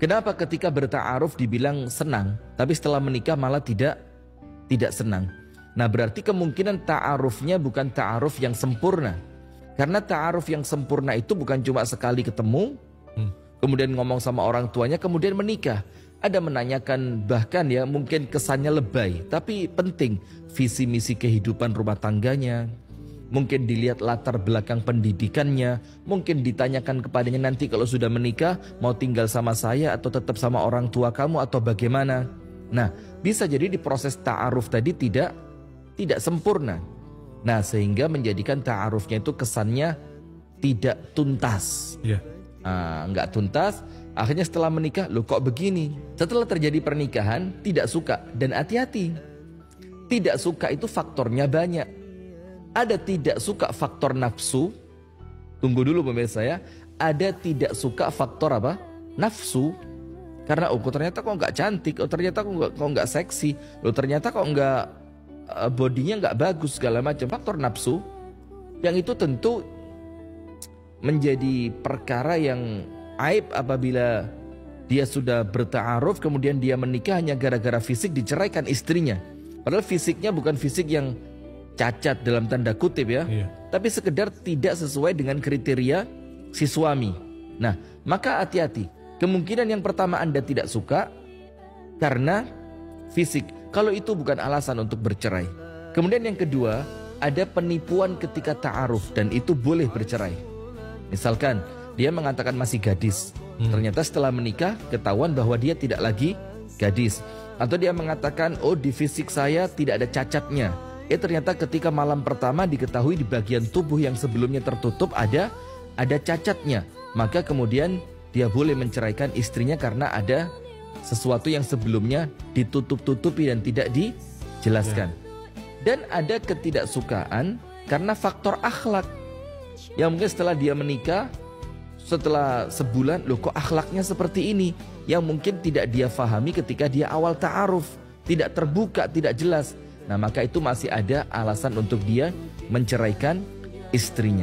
Kenapa ketika berta'aruf dibilang senang, tapi setelah menikah malah tidak senang? Nah, berarti kemungkinan ta'arufnya bukan ta'aruf yang sempurna. Karena ta'aruf yang sempurna itu bukan cuma sekali ketemu, kemudian ngomong sama orang tuanya, kemudian menikah. Ada menanyakan, bahkan ya mungkin kesannya lebay, tapi penting visi misi kehidupan rumah tangganya. Mungkin dilihat latar belakang pendidikannya, mungkin ditanyakan kepadanya nanti kalau sudah menikah mau tinggal sama saya atau tetap sama orang tua kamu atau bagaimana. Nah, bisa jadi di proses ta'aruf tadi tidak sempurna. Nah, sehingga menjadikan ta'arufnya itu kesannya tidak tuntas. Nggak tuntas. Akhirnya setelah menikah, loh kok begini? Setelah terjadi pernikahan, tidak suka. Dan hati-hati, tidak suka itu faktornya banyak. Ada tidak suka faktor nafsu. Tunggu dulu pemirsa ya. Ada tidak suka faktor apa? Nafsu. Karena ternyata kok nggak cantik, ternyata kok nggak seksi, ternyata kok nggak bodinya nggak bagus segala macam. Faktor nafsu yang itu tentu menjadi perkara yang aib apabila dia sudah berta'aruf kemudian dia menikah hanya gara-gara fisik, diceraikan istrinya. Padahal fisiknya bukan fisik yang cacat dalam tanda kutip ya, tapi sekedar tidak sesuai dengan kriteria si suami. Nah, maka hati-hati. Kemungkinan yang pertama Anda tidak suka karena fisik. Kalau itu bukan alasan untuk bercerai. Kemudian yang kedua, ada penipuan ketika ta'aruf dan itu boleh bercerai. Misalkan dia mengatakan masih gadis, ternyata setelah menikah ketahuan bahwa dia tidak lagi gadis. Atau dia mengatakan, oh di fisik saya tidak ada cacatnya. Ternyata ketika malam pertama diketahui di bagian tubuh yang sebelumnya tertutup ada cacatnya. Maka kemudian dia boleh menceraikan istrinya karena ada sesuatu yang sebelumnya ditutup-tutupi dan tidak dijelaskan. Dan ada ketidaksukaan karena faktor akhlak. Yang mungkin setelah dia menikah, setelah sebulan, loh kok akhlaknya seperti ini. Yang mungkin tidak dia fahami ketika dia awal ta'aruf. Tidak terbuka, tidak jelas. Nah, maka itu masih ada alasan untuk dia menceraikan istrinya.